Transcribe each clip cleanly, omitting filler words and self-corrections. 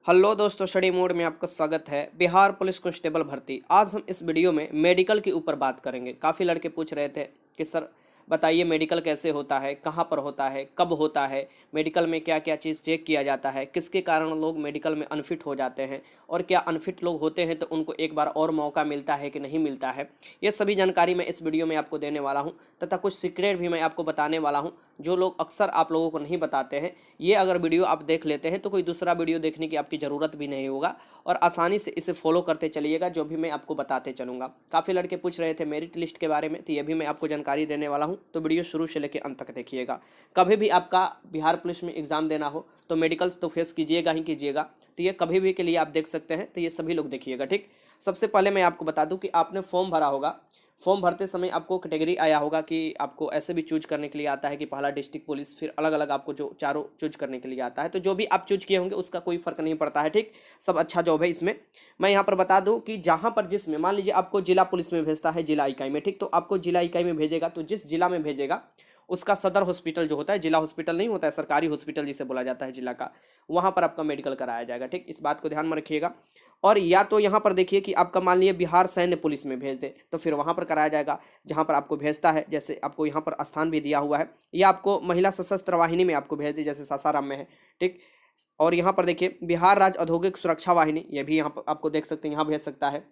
Hello दोस्तों, study mode में आपका स्वागत है। बिहार पुलिस कांस्टेबल भर्ती। आज हम इस वीडियो में मेडिकल के ऊपर बात करेंगे। काफ़ी लड़के पूछ रहे थे कि सर बताइए मेडिकल कैसे होता है, कहाँ पर होता है, कब होता है, मेडिकल में क्या क्या चीज़ चेक किया जाता है, किसके कारण लोग मेडिकल में अनफिट हो जाते हैं और क्या अनफिट लोग होते हैं तो उनको एक बार और मौका मिलता है कि नहीं मिलता है। ये सभी जानकारी मैं इस वीडियो में आपको देने वाला हूँ तथा कुछ सीक्रेट भी मैं आपको बताने वाला हूँ जो लोग अक्सर आप लोगों को नहीं बताते हैं। ये अगर वीडियो आप देख लेते हैं तो कोई दूसरा वीडियो देखने की आपकी ज़रूरत भी नहीं होगा और आसानी से इसे फॉलो करते चलिएगा जो भी मैं आपको बताते चलूँगा। काफ़ी लड़के पूछ रहे थे मेरिट लिस्ट के बारे में, तो ये भी मैं आपको जानकारी देने वाला हूँ, तो वीडियो शुरू से लेकर अंत तक देखिएगा। कभी भी आपका बिहार पुलिस में एग्ज़ाम देना हो तो मेडिकल्स तो फेस कीजिएगा ही कीजिएगा, तो ये कभी भी के लिए आप देख सकते हैं, तो ये सभी लोग देखिएगा। ठीक, सबसे पहले मैं आपको बता दूं कि आपने फॉर्म भरा होगा। फॉर्म भरते समय आपको कैटेगरी आया होगा कि आपको ऐसे भी चूज करने के लिए आता है कि पहला डिस्ट्रिक्ट पुलिस, फिर अलग अलग आपको जो चारों चूज करने के लिए आता है। तो जो भी आप चूज किए होंगे उसका कोई फर्क नहीं पड़ता है। ठीक, सब अच्छा जॉब है इसमें। मैं यहाँ पर बता दूं कि जहाँ पर जिसमें मान लीजिए आपको जिला पुलिस में भेजता है, जिला इकाई में, ठीक, तो आपको जिला इकाई में भेजेगा तो जिस जिला में भेजेगा उसका सदर हॉस्पिटल जो होता है, जिला हॉस्पिटल नहीं होता है, सरकारी हॉस्पिटल जिसे बोला जाता है जिला का, वहाँ पर आपका मेडिकल कराया जाएगा। ठीक, इस बात को ध्यान में रखिएगा। और या तो यहाँ पर देखिए कि आपका मान लीजिए बिहार सैन्य पुलिस में भेज दे तो फिर वहाँ पर कराया जाएगा जहाँ पर आपको भेजता है। जैसे आपको यहाँ पर स्थान भी दिया हुआ है, या आपको महिला सशस्त्र वाहिनी में आपको भेज दे जैसे सासाराम में है। ठीक, और यहाँ पर देखिए बिहार राज्य औद्योगिक सुरक्षा वाहिनी, ये भी यहाँ पर आपको देख सकते हैं, यहाँ भेज सकता है।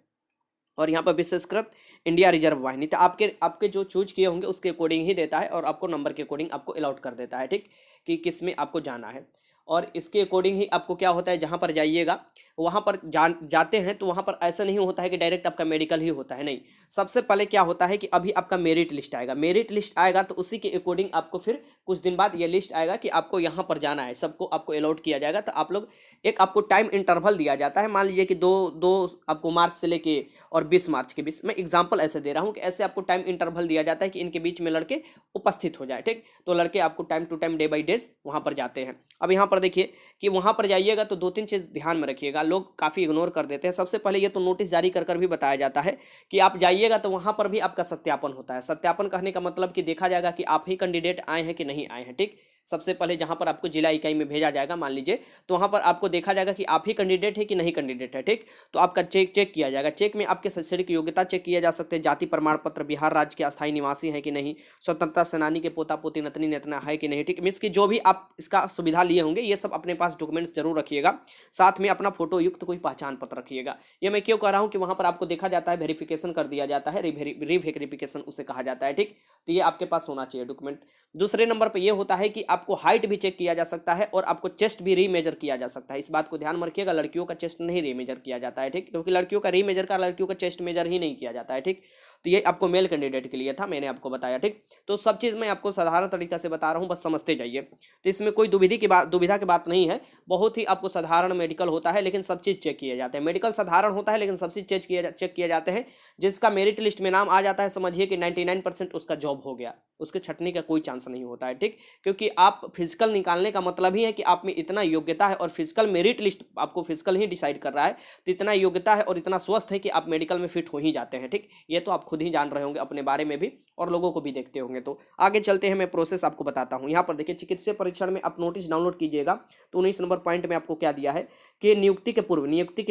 और यहाँ पर विशेषकृत इंडिया रिजर्व वाहिनी, तो आपके आपके जो चूज किए होंगे उसके अकॉर्डिंग ही देता है और आपको नंबर के अकॉर्डिंग आपको अलॉट कर देता है। ठीक, कि किस में आपको जाना है और इसके अकॉर्डिंग ही आपको क्या होता है, जहाँ पर जाइएगा वहाँ पर जाते हैं तो वहाँ पर ऐसा नहीं होता है कि डायरेक्ट आपका मेडिकल ही होता है, नहीं। सबसे पहले क्या होता है कि अभी आपका मेरिट लिस्ट आएगा। मेरिट लिस्ट आएगा तो उसी के अकॉर्डिंग आपको फिर कुछ दिन बाद ये लिस्ट आएगा कि आपको यहाँ पर जाना है, सबको आपको अलॉट किया जाएगा। तो आप लोग एक आपको टाइम इंटरवल दिया जाता है, मान लीजिए कि दो दो आपको मार्च से लेके और 20 मार्च के बीच, मैं एग्जांपल ऐसे दे रहा हूँ कि ऐसे आपको टाइम इंटरवल दिया जाता है कि इनके बीच में लड़के उपस्थित हो जाए। ठीक, तो लड़के आपको time to time day by days वहाँ पर जाते हैं। अब यहाँ पर देखिए कि वहाँ पर जाइएगा तो दो तीन चीज़ ध्यान में रखिएगा, लोग काफ़ी इग्नोर कर देते हैं। सबसे पहले ये तो नोटिस जारी कर भी बताया जाता है कि आप जाइएगा तो वहाँ पर भी आपका सत्यापन होता है। सत्यापन कहने का मतलब कि देखा जाएगा कि आप ही कैंडिडेट आए हैं कि नहीं आए हैं। ठीक, सबसे पहले जहाँ पर आपको जिला इकाई में भेजा जाएगा मान लीजिए, तो वहाँ पर आपको देखा जाएगा कि आप ही कैंडिडेट है कि नहीं कैंडिडेट है। ठीक, तो आपका चेक किया जाएगा। चेक में आपके शैक्षणिक योग्यता चेक किया जा सकते हैं, जाति प्रमाण पत्र, बिहार राज्य के अस्थायी निवासी हैं कि नहीं, स्वतंत्रता सेनानी के पोता पोती नतनी नतना है कि नहीं। ठीक, मीन्स की जो भी आप इसका सुविधा लिए होंगे ये सब अपने पास डॉक्यूमेंट्स जरूर रखिएगा। साथ में अपना फोटो युक्त कोई पहचान पत्र रखिएगा। ये मैं क्यों कह रहा हूँ कि वहाँ पर आपको देखा जाता है, वेरिफिकेशन कर दिया जाता है, रिवेरिफिकेशन उसे कहा जाता है। ठीक, तो ये आपके पास होना चाहिए डॉक्यूमेंट। दूसरे नंबर पर यह होता है कि आपको हाइट भी चेक किया जा सकता है और आपको चेस्ट भी रीमेजर किया जा सकता है। इस बात को ध्यान में रखिएगा, लड़कियों का चेस्ट नहीं रीमेजर किया जाता है। ठीक, क्योंकि लड़कियों का रीमेजर का लड़कियों का चेस्ट मेजर ही नहीं किया जाता है। ठीक, तो ये आपको मेल कैंडिडेट के लिए था, मैंने आपको बताया। ठीक, तो सब चीज़ मैं आपको साधारण तरीका से बता रहा हूँ, बस समझते जाइए। तो इसमें कोई दुविधा की बात नहीं है, बहुत ही आपको साधारण मेडिकल होता है, लेकिन सब चीज़ चेक किए जाते हैं। मेडिकल साधारण होता है लेकिन सब चीज़ चेक किए जाते हैं। जिसका मेरिट लिस्ट में नाम आ जाता है समझिए कि 99% उसका जॉब हो गया, उसके छटने का कोई चांस नहीं होता है। ठीक, क्योंकि आप फिजिकल निकालने का मतलब ही है कि आप में इतना योग्यता है और फिजिकल मेरिट लिस्ट आपको फिजिकल ही डिसाइड कर रहा है, तो इतना योग्यता है और इतना स्वस्थ है कि आप मेडिकल में फिट हो ही जाते हैं। ठीक, ये तो आप खुद ही जान रहे होंगे अपने बारे में भी और लोगों को भी देखते होंगे। तो आगे चलते हैं, मैं प्रोसेस आपको बताता हूँ। यहाँ पर देखिए चिकित्सीय परीक्षण में आप नोटिस डाउनलोड कीजिएगा तो 19 नंबर पॉइंट में आपको क्या दिया है कि नियुक्ति के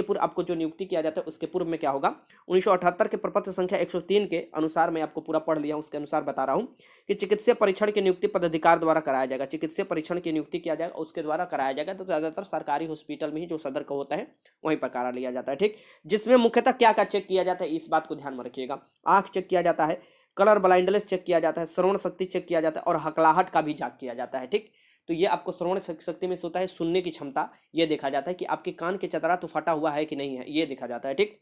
पूर्व आपको जो नियुक्ति किया जाता है उसके पूर्व में क्या होगा। 1978 के प्रपत्र संख्या 103 के अनुसार, मैं आपको पूरा पढ़ लिया, उसके अनुसार बता रहा हूँ कि चिकित्सीय परीक्षण की नियुक्ति पदाधिकारी द्वारा कराया जाएगा। चिकित्सीय परीक्षण की नियुक्ति किया जाएगा उसके द्वारा कराया जाएगा। तो ज़्यादातर सरकारी हॉस्पिटल में ही जो सदर का होता है वहीं पर करा लिया जाता है। ठीक, जिसमें मुख्यतः क्या क्या चेक किया जाता है इस बात को ध्यान में रखिएगा। आंख चेक किया जाता है, कलर ब्लाइंडनेस चेक किया जाता है, श्रवण शक्ति चेक किया जाता है और हकलाहट का भी जांच किया जाता है। ठीक, तो ये आपको श्रवण शक्ति में से होता है सुनने की क्षमता, ये देखा जाता है कि आपके कान के चतरा तो फटा हुआ है कि नहीं है, ये देखा जाता है। ठीक,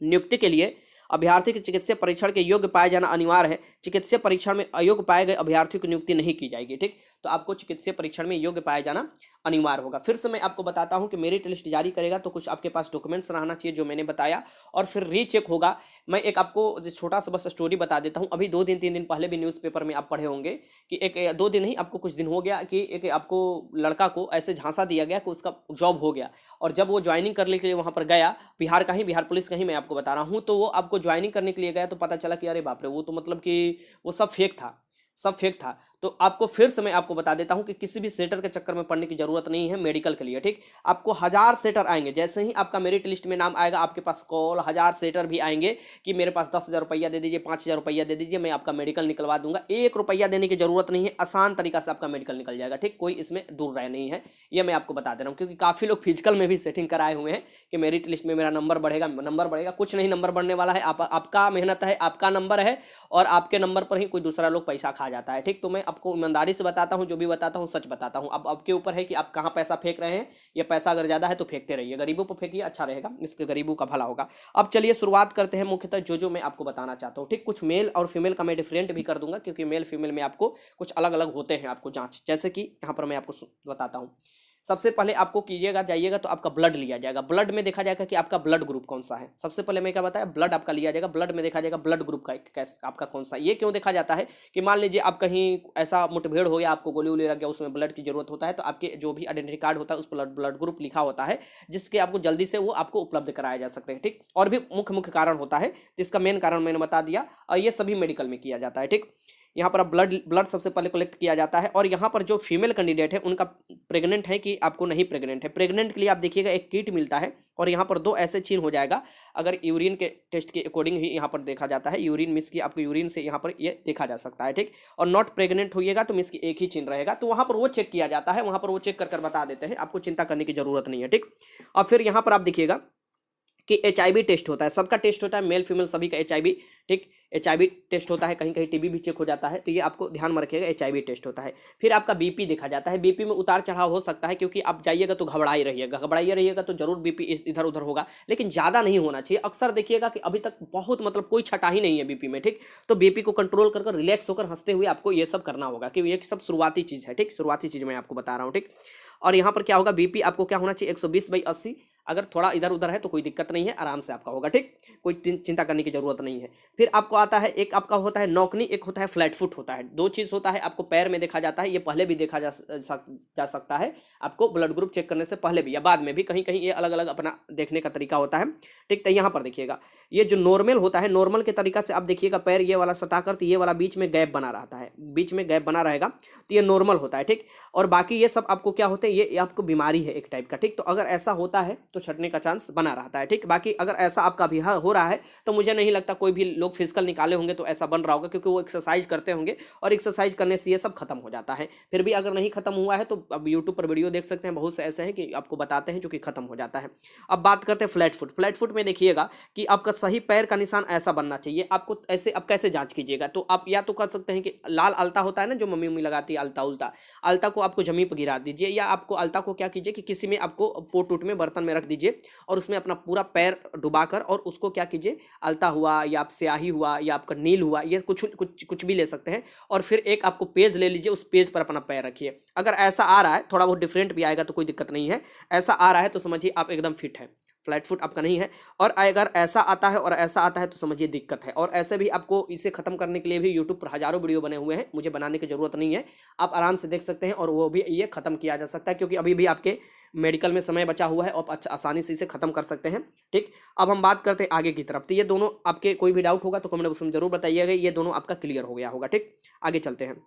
नियुक्ति के लिए अभ्यर्थी के चिकित्सीय परीक्षण के योग्य पाए जाना अनिवार्य है। चिकित्सीय परीक्षण में अयोग्य पाए गए अभ्यर्थियों की नियुक्ति नहीं की जाएगी। ठीक, तो आपको चिकित्सीय परीक्षण में योग्य पाया जाना अनिवार्य होगा। फिर से मैं आपको बताता हूं कि मेरिट लिस्ट जारी करेगा तो कुछ आपके पास डॉक्यूमेंट्स रहना चाहिए जो मैंने बताया, और फिर रीचेक होगा। मैं एक आपको छोटा सा बस स्टोरी बता देता हूं। अभी 2 दिन 3 दिन पहले भी न्यूज़पेपर में आप पढ़े होंगे कि एक 2 दिन नहीं, आपको कुछ दिन हो गया कि एक आपको लड़का को ऐसे झांसा दिया गया कि उसका जॉब हो गया, और जब वो ज्वाइनिंग करने के लिए वहां पर गया, बिहार का ही, बिहार पुलिस का ही मैं आपको बता रहा हूँ, तो वो आपको ज्वाइनिंग करने के लिए गया तो पता चला कि अरे बाप रे, वो तो मतलब कि वो सब फेक था, सब फेक था। तो आपको फिर से मैं आपको बता देता हूं कि किसी भी सेटर के चक्कर में पड़ने की जरूरत नहीं है मेडिकल के लिए, ठीक। आपको 1000 सेटर आएंगे, जैसे ही आपका मेरिट लिस्ट में नाम आएगा आपके पास कॉल 1000 सेटर भी आएंगे कि मेरे पास 10,000 रुपया दे दीजिए, 5,000 रुपया दे दीजिए, मैं आपका मेडिकल निकलवा दूंगा। 1 रुपया देने की जरूरत नहीं है, आसान तरीका से आपका मेडिकल निकल जाएगा, ठीक। कोई इसमें दूर राय नहीं है, ये मैं आपको बता दे रहा हूँ, क्योंकि काफी लोग फिजिकल में भी सेटिंग कराए हुए हैं कि मेरिट लिस्ट में मेरा नंबर बढ़ेगा। कुछ नहीं नंबर बढ़ने वाला है, आपका मेहनत है, आपका नंबर है, और आपके नंबर पर ही कोई दूसरा लोग पैसा खा जाता है, ठीक। तो मैं आपको ईमानदारी से बताता हूं, जो भी बताता हूं सच बताता हूं। अब आपके ऊपर है कि आप कहां पैसा फेंक रहे हैं। ये पैसा अगर ज्यादा है तो फेंकते रहिए, गरीबों पर फेंकिए, अच्छा रहेगा, इसके गरीबों का भला होगा। अब चलिए शुरुआत करते हैं मुख्यतः जो मैं आपको बताना चाहता हूं, ठीक। कुछ मेल और फीमेल का मैं डिफरेंट भी कर दूंगा, क्योंकि मेल फीमेल में आपको कुछ अलग अलग होते हैं आपको जांच, जैसे कि यहां पर मैं आपको बताता हूं। सबसे पहले आपको कीजिएगा, जाइएगा तो आपका ब्लड लिया जाएगा। ब्लड में देखा जाएगा कि आपका ब्लड ग्रुप कौन सा है। सबसे पहले मैं क्या बताया, ब्लड आपका लिया जाएगा। ब्लड में देखा जाएगा ब्लड ग्रुप का आपका कौन सा है। ये क्यों देखा जाता है कि मान लीजिए आप कहीं ऐसा मुठभेड़ हो गया, आपको गोली वोली लग गया, उसमें ब्लड की जरूरत होता है, तो आपके जो भी आइडेंटिटी कार्ड होता है उस पर ब्लड ग्रुप लिखा होता है, जिसके आपको जल्दी से वो आपको उपलब्ध कराया जा सकते हैं, ठीक। और भी मुख्य कारण होता है, जिसका मेन कारण मैंने बता दिया, और ये सभी मेडिकल में किया जाता है, ठीक। यहाँ पर ब्लड सबसे पहले कलेक्ट किया जाता है। और यहाँ पर जो फीमेल कैंडिडेट है उनका प्रेग्नेंट है कि आपको नहीं प्रेग्नेंट है, प्रेग्नेंट के लिए आप देखिएगा एक किट मिलता है, और यहाँ पर 2 ऐसे चिन्ह हो जाएगा। अगर यूरिन के टेस्ट के अकॉर्डिंग ही यहाँ पर देखा जाता है, यूरिन मिस की आपको यूरिन से यहाँ पर ये देखा जा सकता है, ठीक। और नॉट प्रेग्नेंट होइएगा तो मिस की एक ही चिन्ह रहेगा, तो वहाँ पर वो चेक किया जाता है, वहाँ पर वो चेक कर बता देते हैं, आपको चिंता करने की जरूरत नहीं है, ठीक। और फिर यहाँ पर आप देखिएगा कि HIV टेस्ट होता है, सबका टेस्ट होता है, मेल फीमेल सभी का HIV, ठीक। HIV टेस्ट होता है, कहीं कहीं TB भी चेक हो जाता है, तो ये आपको ध्यान में रखिएगा, HIV टेस्ट होता है। फिर आपका BP देखा जाता है। BP में उतार चढ़ाव हो सकता है, क्योंकि आप जाइएगा तो घबराई रहिएगा तो जरूर BP इधर उधर होगा, लेकिन ज़्यादा नहीं होना चाहिए। अक्सर देखिएगा कि अभी तक बहुत मतलब कोई छटा ही नहीं है BP में, ठीक। तो BP को कंट्रोल कर रिलैक्स होकर हंसते हुए आपको ये सब करना होगा, कि ये सब शुरुआती चीज़ है, ठीक। शुरुआती चीज़ मैं आपको बता रहा हूँ, ठीक। और यहाँ पर क्या होगा, BP आपको क्या होना चाहिए, 120/80। अगर थोड़ा इधर उधर है तो कोई दिक्कत नहीं है, आराम से आपका होगा, ठीक। कोई चिंता करने की जरूरत नहीं है। फिर आपको आता है, एक आपका होता है नौकनी, एक होता है फ्लैट फुट होता है। 2 चीज़ होता है, आपको पैर में देखा जाता है, ये पहले भी देखा जा सकता है, आपको ब्लड ग्रुप चेक करने से पहले भी या बाद में भी, कहीं कहीं ये अलग अलग अपना देखने का तरीका होता है, ठीक। तो यहाँ पर देखिएगा, ये जो नॉर्मल होता है, नॉर्मल के तरीका से आप देखिएगा, पैर ये वाला सटाकर, तो ये वाला बीच में गैप बना रहता है, बीच में गैप बना रहेगा, तो ये नॉर्मल होता है, ठीक। और बाकी ये सब आपको क्या होते हैं, ये आपको बीमारी है एक टाइप का, ठीक। तो अगर ऐसा होता है तो छटने का चांस बना रहता है, ठीक। बाकी अगर ऐसा आपका भी हो रहा है तो मुझे नहीं लगता कोई भी लोग फिजिकल निकाले होंगे तो ऐसा बन रहा होगा, क्योंकि वो एक्सरसाइज करते होंगे, और एक्सरसाइज करने से ये सब खत्म हो जाता है। फिर भी अगर नहीं खत्म हुआ है तो अब यूट्यूब पर वीडियो देख सकते हैं, बहुत से ऐसे हैं कि आपको बताते हैं जो कि खत्म हो जाता है। अब बात करते हैं फ्लैट फुट। फ्लैट फुट में देखिएगा कि आपका सही पैर का निशान ऐसा बनना चाहिए। आपको ऐसे अब कैसे जांच कीजिएगा, तो आप या तो कर सकते हैं कि लाल अलता होता है ना, जो मम्मी उम्मी लगाती है, अलता उल्टा, अलता को आपको जमीन पर गिरा दीजिए, या आपको अलता को क्या कीजिए कि किसी में आपको पोट उट में बर्तन में रख दीजिए, और उसमें अपना पूरा पैर डुबाकर, और उसको क्या कीजिए, अलता हुआ या आप स्याही हुआ या आपका नील हुआ, ये कुछ भी ले सकते हैं, और फिर एक आपको पेज ले लीजिए, उस पेज पर अपना पैर रखिए। अगर ऐसा आ रहा है, थोड़ा बहुत डिफरेंट भी आएगा तो कोई दिक्कत नहीं है, ऐसा आ रहा है तो समझिए आप एकदम फिट है, फ्लैट फुट आपका नहीं है। और अगर ऐसा आता है और ऐसा आता है तो समझिए दिक्कत है। और ऐसे भी आपको इसे खत्म करने के लिए भी यूट्यूब पर हजारों वीडियो बने हुए हैं, मुझे बनाने की जरूरत नहीं है, आप आराम से देख सकते हैं, और वो भी ये खत्म किया जा सकता है, क्योंकि अभी भी आपके मेडिकल में समय बचा हुआ है, और अच्छा आसानी से इसे खत्म कर सकते हैं, ठीक। अब हम बात करते हैं आगे की तरफ। तो ये दोनों आपके कोई भी डाउट होगा तो कमेंट बॉक्स में जरूर बताइएगा, ये दोनों आपका क्लियर हो गया होगा, ठीक। आगे चलते हैं।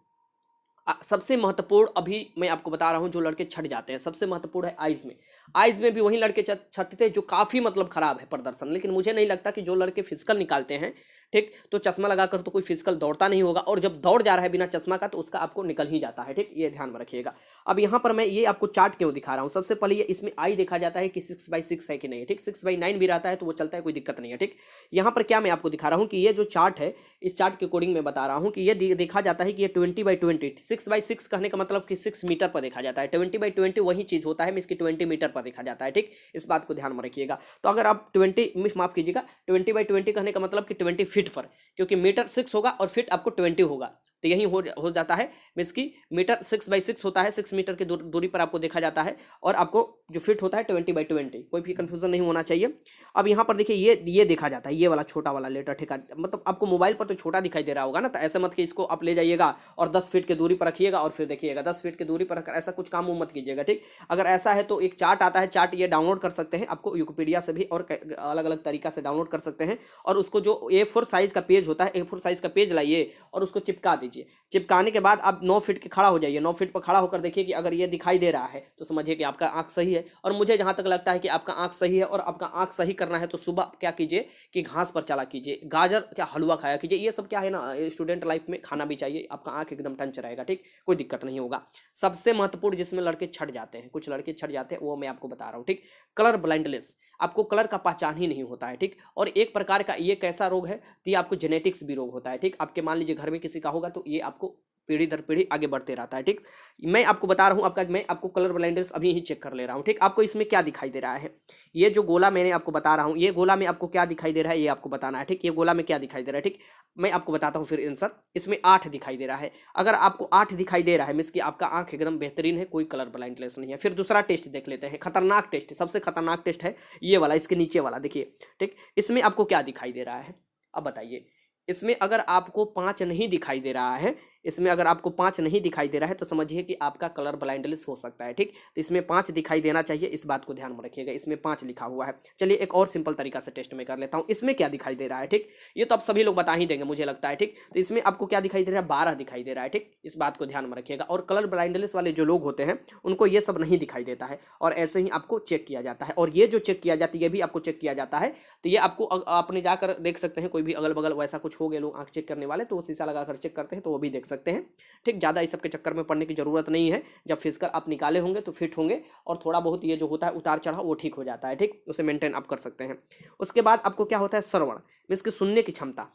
सबसे महत्वपूर्ण अभी मैं आपको बता रहा हूं, जो लड़के छट जाते हैं, सबसे महत्वपूर्ण है आइज में। आइज में भी वही लड़के छटते हैं जो काफ़ी मतलब खराब है प्रदर्शन, लेकिन मुझे नहीं लगता कि जो लड़के फिजिकल निकालते हैं, ठीक, तो चश्मा लगाकर तो कोई फिजिकल दौड़ता नहीं होगा, और जब दौड़ जा रहा है बिना चश्मा का तो उसका आपको निकल ही जाता है, ठीक। ये ध्यान में रखिएगा। अब यहाँ पर मैं ये आपको चार्ट क्यों दिखा रहा हूँ, सबसे पहले ये इसमें आई देखा जाता है कि 6/6 है कि नहीं, ठीक। 6/9 भी रहता है तो वो चलता है, कोई दिक्कत नहीं है, ठीक। यहाँ पर क्या मैं आपको दिखा रहा हूँ कि ये जो चार्ट है, इस चार्ट के अकॉर्डिंग मैं बता रहा हूँ कि ये देखा जाता है कि ये 20/20, 6/6 कहने का मतलब कि 6 मीटर पर देखा जाता है, 20/20 वही चीज़ होता है, इसकी 20 मीटर पर देखा जाता है, ठीक। इस बात को ध्यान में रखिएगा। तो अगर आप 20 माफ कीजिएगा, 20/20 कहने का मतलब कि 20 फीट पर, क्योंकि मीटर 6 होगा और फीट आपको 20 होगा, तो यही हो जाता है। मीन्स की मीटर 6/6 होता है, 6 मीटर की दूरी पर आपको देखा जाता है, और आपको जो फिट होता है 20/20, कोई भी कंफ्यूजन नहीं होना चाहिए। अब यहाँ पर देखिए ये देखा जाता है, ये वाला छोटा वाला लेटर ठेका, मतलब आपको मोबाइल पर तो छोटा दिखाई दे रहा होगा ना, तो ऐसे मत कि इसको आप ले जाइएगा और 10 फीट की दूरी पर रखिएगा और फिर देखिएगा 10 फीट की दूरी पर रखकर, ऐसा कुछ काम मत कीजिएगा, ठीक। अगर ऐसा है तो एक चार्ट आता है, चार्ट ये डाउनलोड कर सकते हैं, आपको विकिपीडिया से भी और अलग अलग तरीका से डाउनलोड कर सकते हैं, और उसको जो A4 साइज का पेज होता है, A4 साइज का पेज लाइए और उसको चिपका दीजिए। चिपकाने के बाद आप आप 9 फीट के खड़ा हो जाइए, 9 फीट पर खड़ा होकर देखिए कि अगर ये दिखाई दे रहा है तो समझिए कि आपका आँख सही है। और मुझे जहाँ तक लगता है कि आपका आँख सही है और आपका आँख सही करना है तो सुबह क्या कीजिए कि घास पर चला कीजिए, गाजर क्या हलवा खाया कीजिए। ये सब क्या है ना, स्टूडेंट लाइफ में खाना भी चाहिए, आपका आँख एकदम टंच रहेगा, ठीक, कोई दिक्कत नहीं होगा। सबसे महत्वपूर्ण जिसमें लड़के छट जाते हैं, कुछ लड़के छट जाते हैं, वो मैं आपको बता रहा हूँ, ठीक, कलर ब्लाइंडनेस। आपको कलर का पहचान ही नहीं होता है, ठीक। और एक प्रकार का ये कैसा रोग है, तो ये आपको जेनेटिक्स भी रोग होता है, ठीक। आपके मान लीजिए घर में किसी का होगा तो ये आपको पीढ़ी दर पीढ़ी आगे बढ़ते रहता है, ठीक। मैं आपको बता रहा हूँ, मैं आपको कलर ब्लाइंडनेस अभी ही चेक कर ले रहा हूँ, ठीक। आपको इसमें क्या दिखाई दे रहा है, ये जो गोला मैंने आपको बता रहा हूँ, ये गोला में आपको क्या दिखाई दे रहा है ये आपको बताना है, ठीक। ये गोला में क्या दिखाई दे रहा है, ठीक। मैं आपको बताता हूँ फिर आंसर। इसमें 8 दिखाई दे रहा है। अगर आपको 8 दिखाई दे रहा है मीन्स कि आपका आंख एकदम बेहतरीन है, कोई कलर ब्लाइंडनेस नहीं है। फिर दूसरा टेस्ट देख लेते हैं, खतरनाक टेस्ट, सबसे खतरनाक टेस्ट है ये वाला, इसके नीचे वाला देखिए, ठीक। इसमें आपको क्या दिखाई दे रहा है, अब बताइए। इसमें अगर आपको 5 नहीं दिखाई दे रहा है, इसमें अगर आपको 5 नहीं दिखाई दे रहा है तो समझिए कि आपका कलर ब्लाइंडनेस हो सकता है, ठीक। तो इसमें 5 दिखाई देना चाहिए, इस बात को ध्यान में रखिएगा, इसमें 5 लिखा हुआ है। चलिए एक और सिंपल तरीका से टेस्ट में कर लेता हूँ, इसमें क्या दिखाई दे रहा है, ठीक। ये तो आप सभी लोग बता ही देंगे मुझे लगता है, ठीक। तो इसमें आपको क्या दिखाई दे रहा है, 12 दिखाई दे रहा है, ठीक। इस बात को ध्यान में रखिएगा। और कलर ब्लाइंडनेस वाले जो लोग होते हैं उनको ये सब नहीं दिखाई देता है, और ऐसे ही आपको चेक किया जाता है। और ये जो चेक किया जाता है ये भी आपको चेक किया जाता है, तो ये आपको आपने जाकर देख सकते हैं, कोई भी अगल बगल वैसा कुछ हो गए लोग आंख चेक करने वाले तो वो शीशा लगाकर चेक करते हैं, तो वो भी देख सकते हैं, ठीक। ज़्यादा इस सब के चक्कर में पड़ने की जरूरत नहीं है। जब फिजिकल आप निकाले होंगे तो फिट होंगे, और थोड़ा बहुत ये जो होता है उतार चढ़ाव वो ठीक हो जाता है, ठीक। उसे मेंटेन आप कर सकते हैं। उसके बाद आपको क्या होता है, श्रवण मीन्स की सुनने की क्षमता।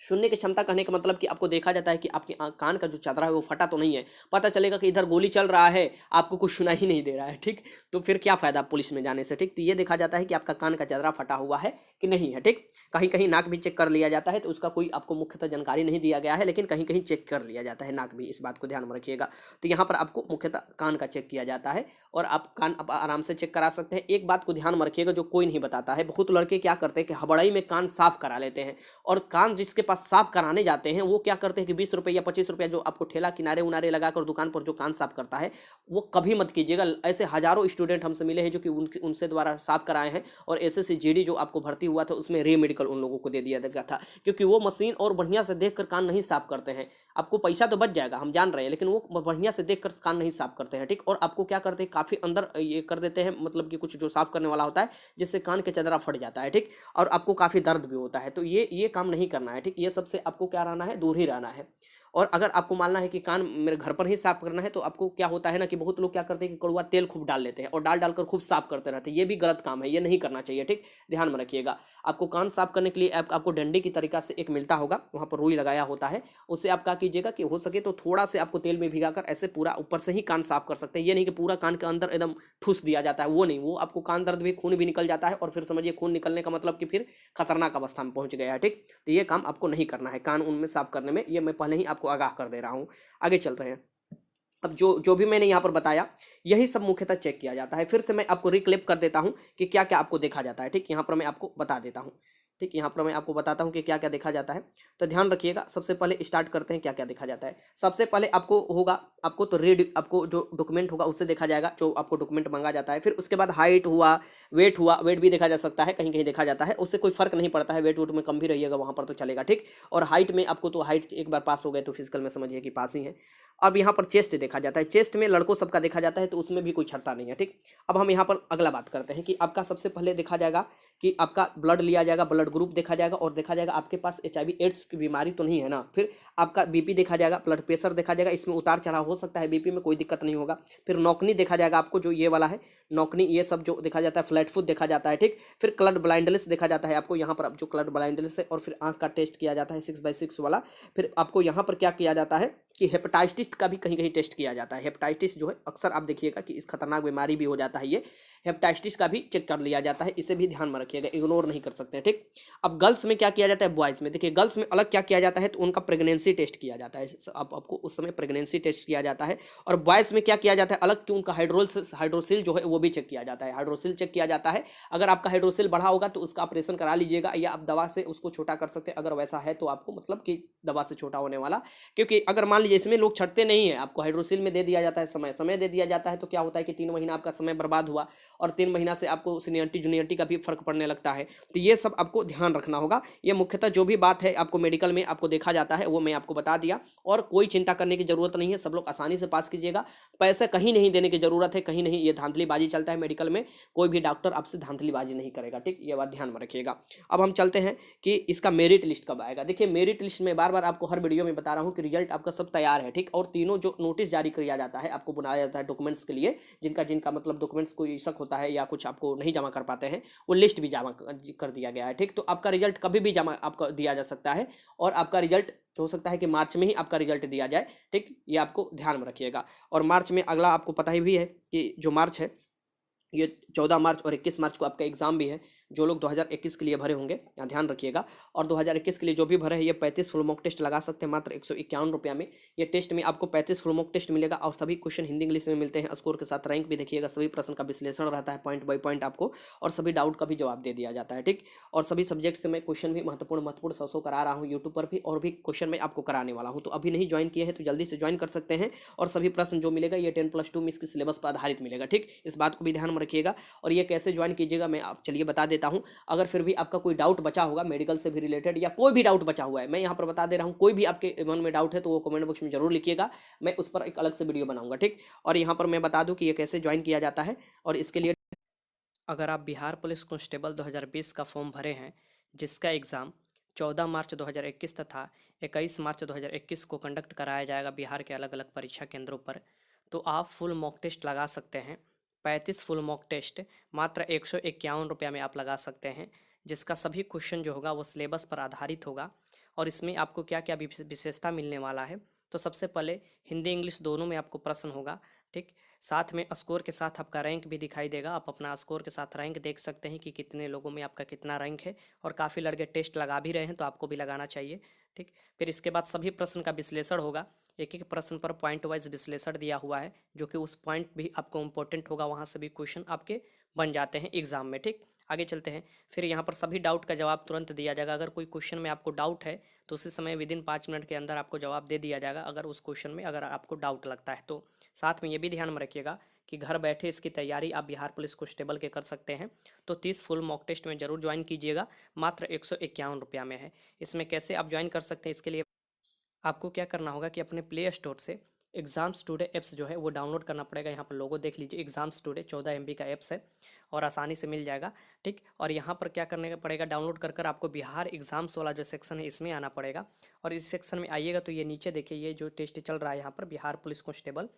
सुनने की क्षमता कहने का मतलब कि आपको देखा जाता है कि आपके कान का जो चादरा है वो फटा तो नहीं है। पता चलेगा कि इधर गोली चल रहा है, आपको कुछ सुना ही नहीं दे रहा है, ठीक। तो फिर क्या फायदा पुलिस में जाने से, ठीक। तो ये देखा जाता है कि आपका कान का चादरा फटा हुआ है कि नहीं है, ठीक। कहीं कहीं नाक भी चेक कर लिया जाता है, तो उसका कोई आपको मुख्यतः जानकारी नहीं दिया गया है, लेकिन कहीं कहीं चेक कर लिया जाता है नाक भी, इस बात को ध्यान में रखिएगा। तो यहाँ पर आपको मुख्यतः कान का चेक किया जाता है, और आप कान आप आराम से चेक करा सकते हैं। एक बात को ध्यान में रखिएगा जो कोई नहीं बताता है, बहुत लड़के क्या करते हैं कि हबड़ाई में कान साफ करा लेते हैं, और कान जिसके पास साफ कराने जाते हैं वो क्या करते हैं कि 20 रुपये या 25 रुपये जो आपको ठेला किनारे उनारे लगाकर दुकान पर जो कान साफ करता है, वो कभी मत कीजिएगा। ऐसे हजारों स्टूडेंट हमसे मिले हैं जो कि उनसे द्वारा साफ कराए हैं, और एसएससी जीडी जो आपको भर्ती हुआ था उसमें रे मेडिकल उन लोगों को दे दिया गया था, क्योंकि वो मशीन और बढ़िया से देखकर कान नहीं साफ करते हैं। आपको पैसा तो बच जाएगा हम जान रहे हैं, लेकिन वो बढ़िया से देखकर कान नहीं साफ करते हैं, ठीक। और आपको क्या करते हैं, काफी अंदर ये कर देते हैं, मतलब कि कुछ जो साफ करने वाला होता है जिससे कान के चदरा फट जाता है, ठीक। और आपको काफी दर्द भी होता है, तो ये काम नहीं करना है, ठीक। ये सबसे आपको क्या रहना है, दूर ही रहना है। और अगर आपको मानना है कि कान मेरे घर पर ही साफ करना है, तो आपको क्या होता है ना कि बहुत लोग क्या करते हैं कि कड़वा तेल खूब डाल लेते हैं और डाल डालकर खूब साफ करते रहते हैं। ये भी गलत काम है, ये नहीं करना चाहिए, ठीक। ध्यान में रखिएगा। आपको कान साफ करने के लिए आपको डंडी की तरीका से एक मिलता होगा, वहाँ पर रुई लगाया होता है, उससे आप क्या कीजिएगा कि हो सके तो थोड़ा से आपको तेल में भिगाकर ऐसे पूरा ऊपर से ही कान साफ कर सकते हैं। ये नहीं कि पूरा कान के अंदर एकदम ठूस दिया जाता है, वो नहीं, वो आपको कान दर्द भी, खून भी निकल जाता है, और फिर समझिए खून निकलने का मतलब कि फिर खतरनाक अवस्था में पहुंच गया है, ठीक। तो ये काम आपको नहीं करना है कान उनमें साफ करने में, ये मैं पहले ही आपको आगाह कर दे रहा हूँ। आगे चल रहे हैं। अब जो जो भी मैंने यहाँ पर बताया यही सब मुख्यतः चेक किया जाता है। फिर से मैं आपको रिक्लेप कर देता हूँ कि क्या क्या आपको देखा जाता है, ठीक। यहाँ पर मैं आपको बता देता हूँ, ठीक। यहाँ पर मैं आपको बताता हूँ कि क्या क्या देखा जाता है, तो ध्यान रखिएगा। सबसे पहले स्टार्ट करते हैं क्या क्या देखा जाता है। सबसे पहले आपको होगा, आपको तो रीड, आपको जो डॉक्यूमेंट होगा उससे देखा जाएगा, जो आपको डॉक्यूमेंट मांगा जाता है। फिर उसके बाद हाइट हुआ, वेट भी देखा जा सकता है, कहीं कहीं देखा जाता है, उससे कोई फर्क नहीं पड़ता है, वेट में कम भी रहिएगा वहाँ पर तो चलेगा, ठीक। और हाइट में आपको तो हाइट एक बार पास हो गए तो फिजिकल में समझिए कि पास ही है। अब यहाँ पर चेस्ट देखा जाता है, चेस्ट में लड़कों सबका देखा जाता है, तो उसमें भी कोई छटता नहीं है, ठीक। अब हम यहाँ पर अगला बात करते हैं कि आपका सबसे पहले देखा जाएगा कि आपका ब्लड लिया जाएगा, ब्लड ग्रुप देखा जाएगा, और देखा जाएगा आपके पास HIV एड्स की बीमारी तो नहीं है ना। फिर आपका बीपी देखा जाएगा, ब्लड प्रेशर देखा जाएगा, इसमें उतार चढ़ाव हो सकता है, बीपी में कोई दिक्कत नहीं होगा। फिर नौकनी देखा जाएगा आपको, जो ये वाला है नौकनी, ये सब जो देखा जाता है, फ्लैट फुट देखा जाता है, ठीक। फिर कलर ब्लाइंडनेस देखा जाता है आपको यहाँ पर, अब जो कलर ब्लाइंडनेस है, और फिर आंख का टेस्ट किया जाता है 6/6 वाला। फिर आपको यहाँ पर क्या किया जाता है कि हेपेटाइटिस का भी कहीं कहीं टेस्ट किया जाता है। हेपेटाइटिस जो है अक्सर आप देखिएगा कि इस खतरनाक बीमारी भी हो जाता है, ये हेपेटाइटिस का भी चेक कर लिया जाता है, इसे भी ध्यान में रखिएगा, इग्नोर नहीं कर सकते हैं, ठीक। अब गर्ल्स में क्या किया जाता है, बॉयज़ में देखिए, गर्ल्स में अलग क्या किया जाता है, तो उनका प्रेगनेंसी टेस्ट किया जाता है, आपको उस समय प्रेगनेंसी टेस्ट किया जाता है। और बॉयज़ में क्या किया जाता है अलग, कि उनका हाइड्रोसिल जो है वो भी चेक किया जाता है, हाइड्रोसिल चेक किया जाता है। अगर आपका हाइड्रोसिल बढ़ा होगा तो उसका ऑपरेशन करा लीजिएगा, या आप दवा से उसको छोटा कर सकते हैं, अगर वैसा है तो आपको मतलब कि दवा से छोटा होने वाला। क्योंकि अगर मान लीजिए इसमें लोग छटते नहीं है, आपको हाइड्रोसिल में दे दिया जाता है, समय दे दिया जाता है, तो क्या होता है कि 3 महीना आपका समय बर्बाद हुआ और 3 महीना से आपको सीनियरिटी जूनियरिटी का भी फर्क पड़ने लगता है। तो ये सब आपको ध्यान रखना होगा। ये मुख्यतः जो भी बात है आपको मेडिकल में आपको देखा जाता है वो मैं आपको बता दिया, और कोई चिंता करने की जरूरत नहीं है, सब लोग आसानी से पास कीजिएगा। पैसे कहीं नहीं देने की जरूरत है, कहीं नहीं, ये धांधलीबाजी चलता है मेडिकल में, कोई भी डॉक्टर आपसे धांधलीबाजी नहीं करेगा, ठीक, ये बात ध्यान में रखिएगा। अब हम चलते हैं कि इसका मेरिट लिस्ट कब आएगा। देखिए मेरिट लिस्ट में बार बार आपको हर वीडियो में बता रहा हूँ कि रिजल्ट आपका सब तैयार है, ठीक, और तीनों जो नोटिस जारी किया जाता है, आपको बुलाया जाता है डॉक्यूमेंट्स के लिए, जिनका जिनका मतलब डॉक्यूमेंट्स कोई शक होता है या कुछ आपको नहीं जमा कर पाते हैं, वो लिस्ट भी जमा कर दिया गया है, ठीक। तो आपका रिजल्ट कभी भी जमा आपका दिया जा सकता है, और आपका रिजल्ट हो सकता है कि मार्च में ही आपका रिजल्ट दिया जाए, ठीक, ये आपको ध्यान में रखिएगा। और मार्च में अगला आपको पता ही भी है कि जो मार्च है, ये 14 मार्च और 21 मार्च को आपका एग्जाम भी है। जो लोग 2021 के लिए भरे होंगे यहाँ ध्यान रखिएगा, और 2021 के लिए जो भी भरे हैं ये 35 फुल मॉक टेस्ट लगा सकते हैं मात्र 151 रुपया में। ये टेस्ट में आपको 35 फुल मॉक टेस्ट मिलेगा, और सभी क्वेश्चन हिंदी इंग्लिश में मिलते हैं, स्कोर के साथ रैंक भी देखिएगा, सभी प्रश्न का विश्लेषण रहता है पॉइंट बाय पॉइंट आपको, और सभी डाउट का भी जवाब दे दिया जाता है, ठीक। और सभी सब्जेक्ट से मैं क्वेश्चन भी महत्वपूर्ण 100 करा रहा हूँ यूट्यूब पर भी, और भी क्वेश्चन मैं आपको कराने वाला हूँ। तो अभी नहीं ज्वाइन किए हैं तो जल्दी से ज्वाइन कर सकते हैं, और सभी प्रश्न जो मिलेगा ये 10+2 में इसके सिलेबस पर आधारित मिलेगा, ठीक, इस बात को भी ध्यान में रखिएगा। और ये कैसे ज्वाइन कीजिएगा मैं आप चलिए बता देता हूँ। अगर फिर भी आपका कोई डाउट बचा होगा मेडिकल से भी रिलेटेड, या कोई भी डाउट बचा हुआ है, मैं यहाँ पर बता दे रहा हूँ, कोई भी आपके मन में डाउट है तो वो कमेंट बॉक्स में जरूर लिखिएगा, मैं उस पर एक अलग से वीडियो बनाऊंगा, ठीक। और यहाँ पर मैं बता दूं कि ये कैसे ज्वाइन किया जाता है, और इसके लिए अगर आप बिहार पुलिस कांस्टेबल 2020 का फॉर्म भरे हैं, जिसका एग्ज़ाम 14 मार्च 2021 तथा 21 मार्च 2021 को कंडक्ट कराया जाएगा बिहार के अलग अलग परीक्षा केंद्रों पर, तो आप फुल मॉक टेस्ट लगा सकते हैं। 35 फुल मॉक टेस्ट मात्र 151 रुपया में आप लगा सकते हैं, जिसका सभी क्वेश्चन जो होगा वो सिलेबस पर आधारित होगा। और इसमें आपको क्या क्या विशेषता मिलने वाला है, तो सबसे पहले हिंदी इंग्लिश दोनों में आपको प्रश्न होगा, ठीक। साथ में स्कोर के साथ आपका रैंक भी दिखाई देगा, आप अपना स्कोर के साथ रैंक देख सकते हैं कि कितने लोगों में आपका कितना रैंक है, और काफ़ी लड़के टेस्ट लगा भी रहे हैं तो आपको भी लगाना चाहिए, ठीक। फिर इसके बाद सभी प्रश्न का विश्लेषण होगा, एक एक प्रश्न पर पॉइंट वाइज विश्लेषण दिया हुआ है, जो कि उस पॉइंट भी आपको इंपॉर्टेंट होगा, वहाँ से भी क्वेश्चन आपके बन जाते हैं एग्जाम में, ठीक। आगे चलते हैं, फिर यहाँ पर सभी डाउट का जवाब तुरंत दिया जाएगा। अगर कोई क्वेश्चन में आपको डाउट है तो उसी समय विदिन 5 मिनट के अंदर आपको जवाब दे दिया जाएगा, अगर उस क्वेश्चन में अगर आपको डाउट लगता है तो। साथ में ये भी ध्यान में रखिएगा कि घर बैठे इसकी तैयारी आप बिहार पुलिस कांस्टेबल के कर सकते हैं, तो 30 फुल मॉक टेस्ट में जरूर ज्वाइन कीजिएगा, मात्र 151 रुपया में है। इसमें कैसे आप ज्वाइन कर सकते हैं, इसके लिए आपको क्या करना होगा कि अपने प्ले स्टोर से एग्जाम्स टुडे ऐप्स जो है वो डाउनलोड करना पड़ेगा। यहाँ पर लोगो देख लीजिए, एग्जाम्स टुडे 14 MB का ऐप्स है, और आसानी से मिल जाएगा, ठीक। और यहाँ पर क्या करने का पड़ेगा, डाउनलोड कर आपको बिहार एग्जाम्स वाला जो सेक्शन है इसमें आना पड़ेगा, और इस सेक्शन में आइएगा तो ये नीचे देखिए, ये जो टेस्ट चल रहा है यहाँ पर बिहार पुलिस कांस्टेबल,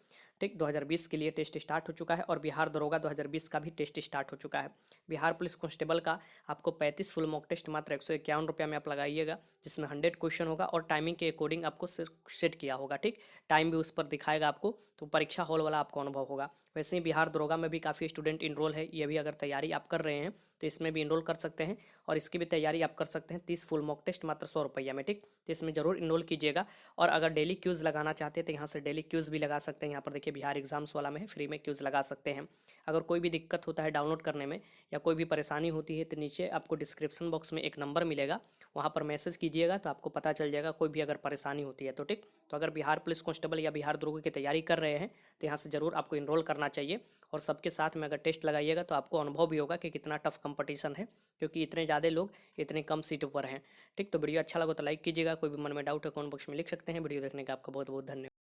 ठीक, 2020 के लिए टेस्ट स्टार्ट हो चुका है, और बिहार दरोगा 2020 का भी टेस्ट स्टार्ट हो चुका है। बिहार पुलिस कांस्टेबल का आपको 35 फुल मॉक टेस्ट मात्र 151 रुपया में आप लगाइएगा, जिसमें 100 क्वेश्चन होगा, और टाइमिंग के अकॉर्डिंग आपको सेट किया होगा, ठीक। टाइम भी उस पर दिखाएगा आपको, तो परीक्षा हॉल वाला आपको अनुभव होगा। वैसे ही बिहार दरोगा में भी काफ़ी स्टूडेंट इनरोल है, ये भी अगर तैयारी आप कर रहे हैं तो इसमें भी इनरोल कर सकते हैं, और इसकी भी तैयारी आप कर सकते हैं 30 फुल मॉक टेस्ट मात्र 100 रुपया में, ठीक। तो इसमें जरूर इनरोल कीजिएगा। और अगर डेली क्यूज़ लगाना चाहते हैं तो यहाँ से डेली क्यूज़ भी लगा सकते हैं, यहाँ पर देखिए बिहार एग्जाम्स वाला में है, फ्री में क्यूज़ लगा सकते हैं। अगर कोई भी दिक्कत होता है डाउनलोड करने में, या कोई भी परेशानी होती है, तो नीचे आपको डिस्क्रिप्शन बॉक्स में एक नंबर मिलेगा, वहाँ पर मैसेज कीजिएगा तो आपको पता चल जाएगा, कोई भी अगर परेशानी होती है तो, ठीक। तो अगर बिहार पुलिस कांस्टेबल या बिहार दरोगा की तैयारी कर रहे हैं तो यहाँ से ज़रूर आपको इनरोल करना चाहिए, और सबके साथ में अगर टेस्ट लगाइएगा तो आपको अनुभव भी होगा कि कितना टफ कंपटीशन है, क्योंकि इतने ज़्यादा लोग इतने कम सीटों पर हैं, ठीक। तो वीडियो अच्छा लगा तो लाइक कीजिएगा, कोई भी मन में डाउट है कमेंट बॉक्स में लिख सकते हैं। वीडियो देखने का आपका बहुत बहुत धन्यवाद।